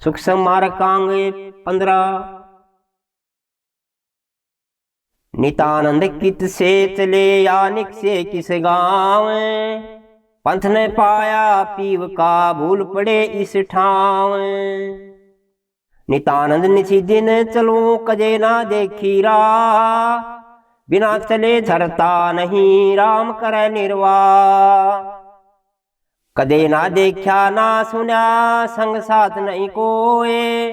सूक्ष्म मार्गांग 15। नितानंद कित से चले यानिक से किस गाँव, पंथ ने पाया पीव का भूल पड़े इस ठाव। नितानंद निसी दिन चलूं कजे ना देखी राह, बिना चले झरता नहीं राम करे निर्वाह। कदे ना देखा ना सुना संग साथ नहीं कोए,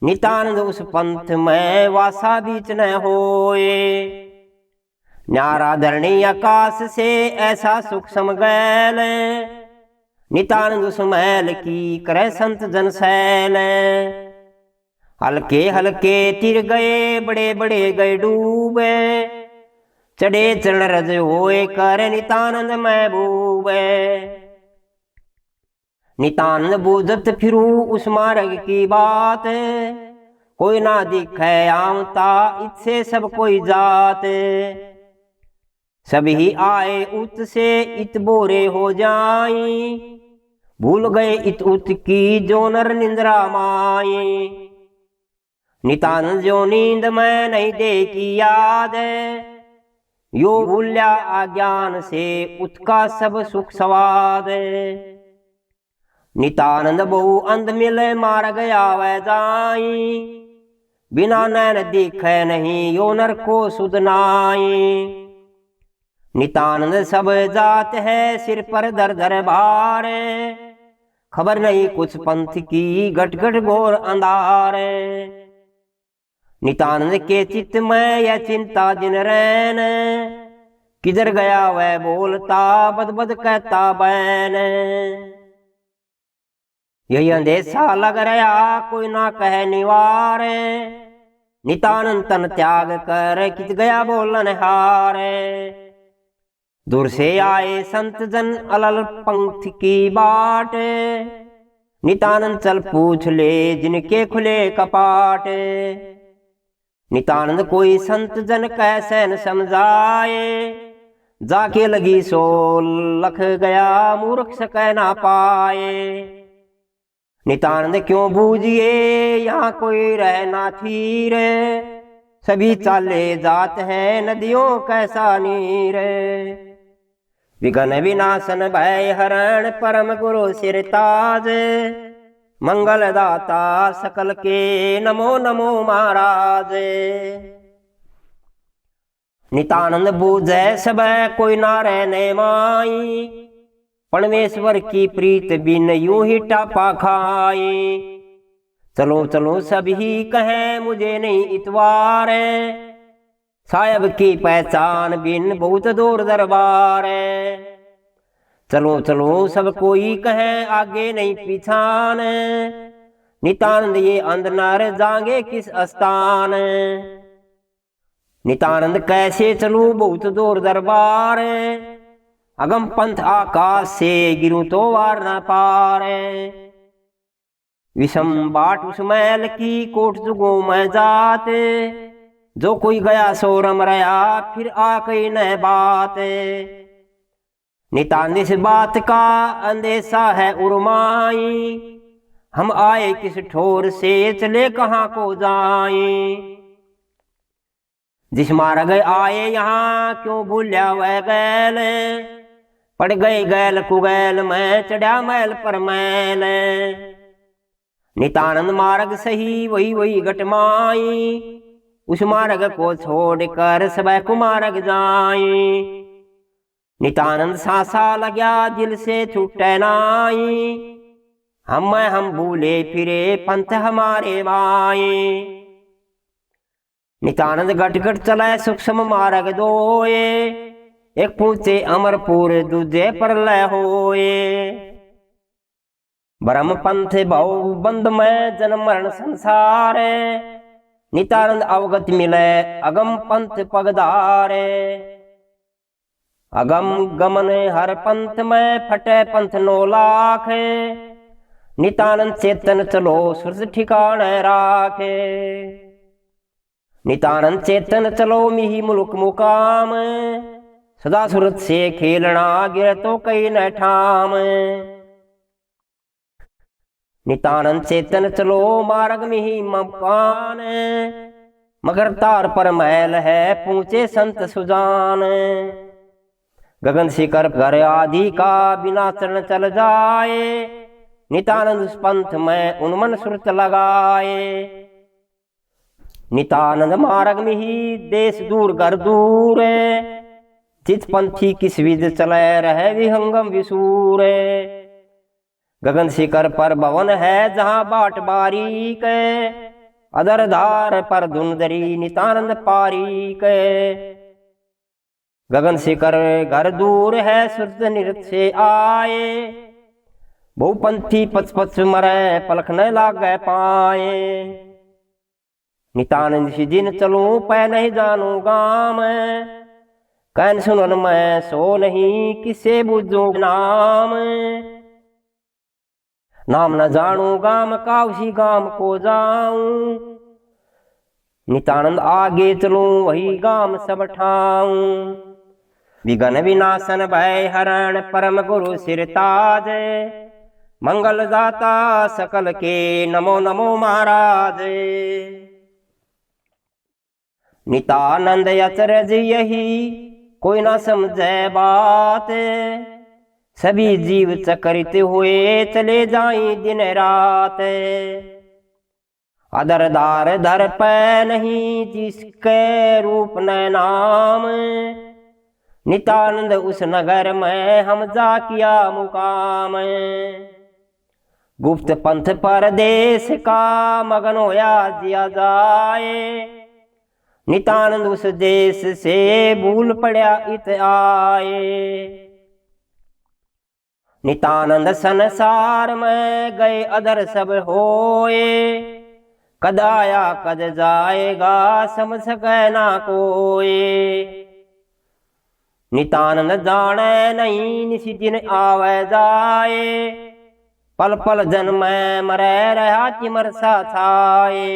नितानंद उस पंथ में वासा बीच न होए। न्यारा धरणी आकाश से ऐसा सुख सम गैल, नितानंद उस महल की करे संत जन सैल। हल्के हल्के तिर गए बड़े बड़े गए डूबे, चढ़े चरण रज होए कर नितानंद महबूबे। नितानंद बूझत फिरू उस मार्ग की बात, कोई ना दिखे आमता इससे सब कोई जात। सभी आए उत से इत बोरे हो जाई, भूल गए इत उत की जो नर निंद्रा माई। नितानंद जो नींद में नहीं दे की याद, यो भूल्या अज्ञान से उत्का सब सुख स्वाद। नितानंद बहु अंध मिले मार गया वह जाई, बिना नैन दिखे नहीं यो नर को सुध नाई। नितानंद सब जात है सिर पर दर दर भार, खबर नहीं कुछ पंथ की गट गट घोर अंधार। नितानंद के चित्त में यह चिंता दिन रैन, किधर गया वह बोलता बद बद कहता बैन। यही अंदेशा लग रहा कोई ना कहे निवार, नितानंद तन त्याग कर कित गया बोलन हार। दूर से आए संत जन अलल पंथ की बाट, नितानंद चल पूछ ले जिनके खुले कपाट। नितानंद कोई संत जन कैसे न समझाए, जाके लगी सो लख गया मूर्ख सकै ना पाए। नितानंद क्यों बूझिए यहाँ कोई रह ना थीर, सभी चाले जात है नदियों कैसा नीर। विघन विनाशन भय हरण परम गुरु सिर ताज, मंगल दाता सकल के नमो नमो महाराज। नितानंद बूझे सब कोई ना रहने माई, परमेश्वर की प्रीत बिन यूं ही टापा खाई। चलो चलो सभी कहे मुझे नहीं इतवार, साहब की पहचान बिन बहुत दूर दरबार। चलो चलो सब कोई कहे आगे नहीं पीछान, नितानंद ये अंध नर जाएंगे किस स्थान। नितानंद कैसे चलूं बहुत दूर दरबार, अगम पंथ आकाश से गिरूं तो वार न पार। विषम बाट उस महल की कोट जुगों में जात, जो कोई गया सो रम रया फिर आ कई न बात। नितानंद इस बात का अंदेशा है उर्माई, हम आए किस ठोर से चले कहाँ को जाए। जिस मार्ग आए यहाँ क्यों भूल्या वह गैल, पड़ गए गैल कुगैल में चढ़ा मैल पर मैल। नितानंद मार्ग सही वही वही घटमाई, उस मार्ग को छोड़कर सब को मार्ग जाए। नितानंद सासा लग्या दिल से छूटे नाई, हम भूले फिरे पंथ हमारे माए। नितानंद गट गट चले सूक्ष्म मार्ग दोए, एक पूछे अमरपुर दूजे पर लय होए। ब्रह्म पंथ बहु बंद में जन्म मरण संसार, नितानंद अवगत मिले अगम पंथ पगधारे। अगम गमन हर पंथ में फटे पंथ 9 लाख, नितानंद चेतन चलो सुरस ठिकाने राखे। नितानंद चेतन चलो मिही मुलुक मुकाम, सदा सुरत से खेलना गिर तो कई न ठाम। नितानंद चेतन चलो मार्ग में ही मकान, मगर तार पर महल है पूछे संत सुजान। गगन शिखर घर आदि का बिना चरण चल जाए, नितानंद उस पंथ में उन्मन सुरत लगाए। नितानंद मार्ग में ही देश दूर घर दूर, चित पंथी किस विध चले रहे विहंगम विसूर। गगन शिखर पर भवन है जहाँ बाट बारीक, अदर धार पर धुंधरी नितानंद पारीक। गगन शिखर घर दूर है सुरत निरत से आए, बहुपंथी पच पच मरे पलख न लागे पाए। नितानंद सी दिन चलूं पै नहीं जानू गाम, कैन सुनन मैं सो नहीं किसे बुझूं नाम। नाम न जानू गाम का उसी गाम को जाऊं, नितानंद आगे चलूं वही गाम सब ठाऊं। विघ्न विनाशन भय हरण परम गुरु सिर ताज, मंगल दाता सकल के नमो नमो महाराज। नितानंद अचरज यही कोई ना समझे बात, सभी जीव चक्रित हुए चले जाई दिन रात। अदर दार धर पे नहीं जिसके रूप न नाम, नितानंद उस नगर में हम जा किया मुकाम। गुप्त पंथ परदेश का मगन होया जिया जाए, नितानंद उस देश से भूल पड़ा इत आए। नितानंद संसार में गए अदर सब होए, कद आया कद जाएगा समझ सके ना कोई। नितानंद जाने नहीं निसी दिन आवे जाए, पल पल जन्म मरे रहा चिमरसा छाए।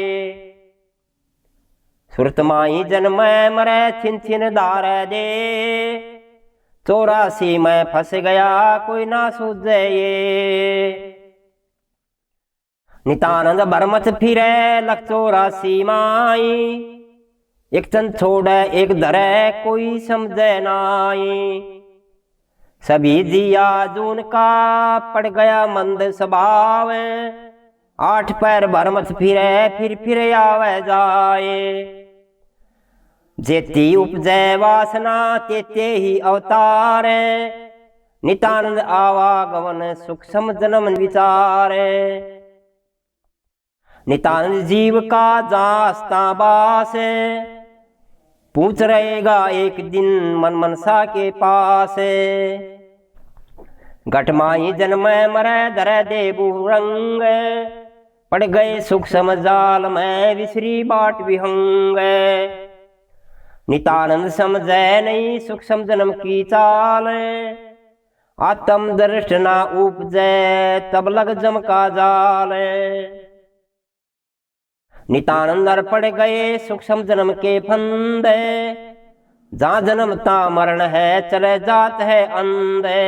सुरत माई जन्म मरे छिन छिन दार दे, 84 में फंस गया कोई ना सूझे ये। नितानंद बरमत फिरे लख 84 माई, एक चंद छोड़े एक धरे कोई समझे नाई। सभी जिया जून का पड़ गया मंद स्वभाव, 8 पैर बरमत फिरे फिर आवे जाए। जेती उपजै वासना तेते ही अवतार, नितानंद आवागमन सुख जन्म विचार। नितानंद जीव का जास्ता बास, पूछ रहेगा एक दिन मन मनसा के पास। घटमाई जन्म मरे धरे देबू रंग, पड़ गए सुख समझाल में विसरी बाट विहंग। नितानंद समझे नहीं सुख जन्म की चाल, आत्म दृष्ट ना उपजे तब लग जम का जाल। नितानंद पड़ गए सूक्ष्म जन्म के फंदे, जहाँ जन्मता मरण है चले जात है अंधे।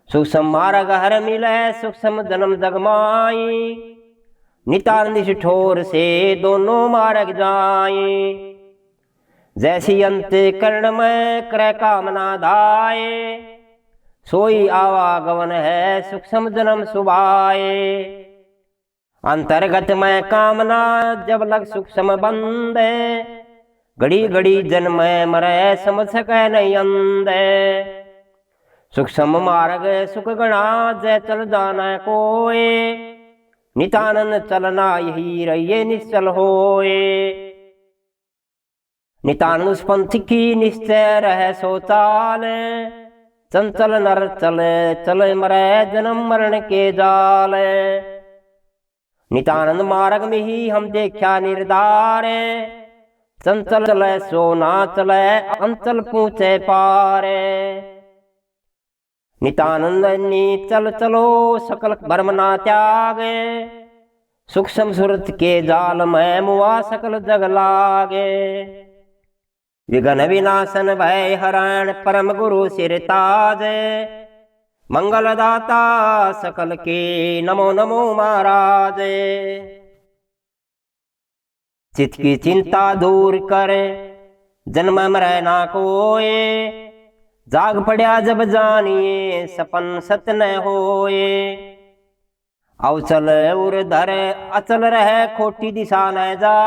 सूक्ष्म मार्ग हर मिले सूक्ष्म जन्म जगमाई, नितानंद इस ठोर से दोनों मार्ग जाए। जैसी अंत कर्ण में कर कामना धाये, सोई आवागमन है सूक्ष्म जन्म सुभाए। अंतर्गत में कामना जब लग सूक्ष्म बंदे, घड़ी घड़ी जन्म मरे समझ सके नहीं अंधे। सूक्ष्म मार्ग सुख गणा जय चल जाना कोय, नितानंद चलना यही रहिए निश्चल होए। नितानंद उस पंथ की निश्चय रहे सोचाल, चंचल नर चले चले मरे जन्म मरण के जाल। नितानंद मार्ग में ही हम देखा निर्धार, चंचल चले सो ना चले अंचल पूछे पार। नितानंद नी चल चलो सकल भरम ना त्यागे, सूक्ष्म सुरत के जाल में मुआ सकल जग लागे। विघ्न विनाशन भय हरण परम गुरु सिर ताज, मंगलदाता सकल के नमो नमो महाराज। चित्त की चिंता दूर कर जन्म मरै ना कोय, जाग पड़ा जब जानिए सपन सत न होए। अवचल उर धर अचल रह खोटी दिशा न जा,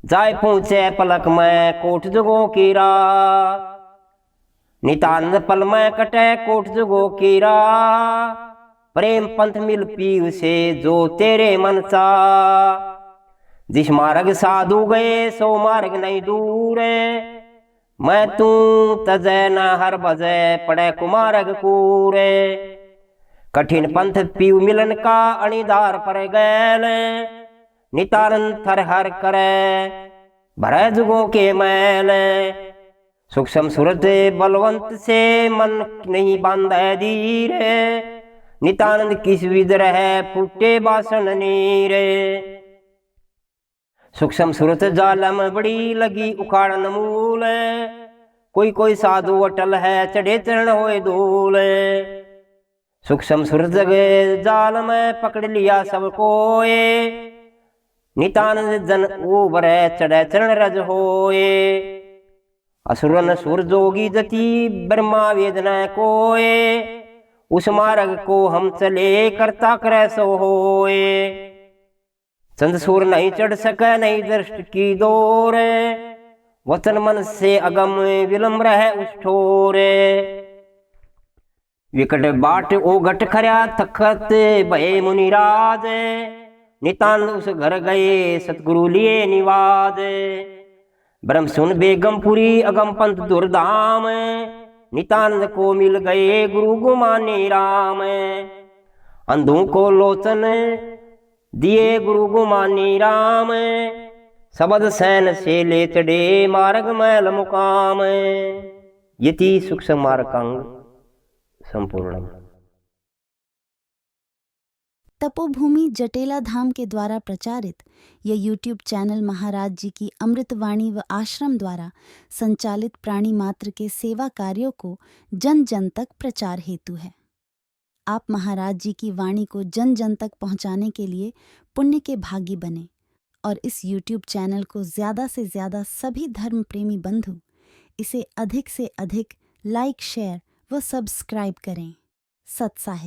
जाय पहुँचे पलक में कोट जुगों की राह। नितानंद पल में कटे कोट जुगों की राह, प्रेम पंथ मिल पीव से जो तेरे मन सा। जिस मार्ग साधु गए सो मार्ग नहीं दूर, मैं तू तजय न हर बजय पड़े कुमारग कूरे। कठिन पंथ पीव मिलन का अणिदार पर गैल, नितानंद थर हर करे भरे जुगों के मैल। सूक्ष्म सूरत बलवंत से मन नहीं बांधे धीरे, नितानंद किस विध रहे फूटे बासन नीरे। सूक्ष्म सूरत जालम बड़ी लगी उखाड़न मूल, कोई कोई साधु अटल है चढ़े चरण होए धूल। सूक्ष्म सूरत जगे जाल में पकड़ लिया सब कोए, नितानंद जन उबरे चढ़े चरण रज होए। असुरन सुर जोगी जति ब्रह्मा वेदना कोए, उस मार्ग को हम चले करता करे सो होए। चंद सूर नहीं चढ़ सके नहीं दृष्ट की दौर, वचन मन से अगम विलम्ब रहे उस ठोरे। विकट बाट ओ घट खर्या तखत भये मुनिराज, नितानंद उस घर गए सतगुरु लिए निवाज। ब्रह्म सुन बेगमपुरी अगम पंथ दुर्धाम, नितानंद को मिल गए गुरु गुमानी राम। अंधों को लोचन दिए गुरु गुमानी राम, सबद सैन से ले चढ़े मार्ग मैल मुकाम। यति सूक्ष्म मार्गांग संपूर्णम। तपोभूमि जटेला धाम के द्वारा प्रचारित यह यूट्यूब चैनल महाराज जी की अमृतवाणी व आश्रम द्वारा संचालित प्राणी मात्र के सेवा कार्यों को जन जन तक प्रचार हेतु है। आप महाराज जी की वाणी को जन जन तक पहुंचाने के लिए पुण्य के भागी बने और इस यूट्यूब चैनल को ज़्यादा से ज़्यादा सभी धर्म प्रेमी बंधु इसे अधिक से अधिक लाइक, शेयर व सब्सक्राइब करें। सत्साहिब।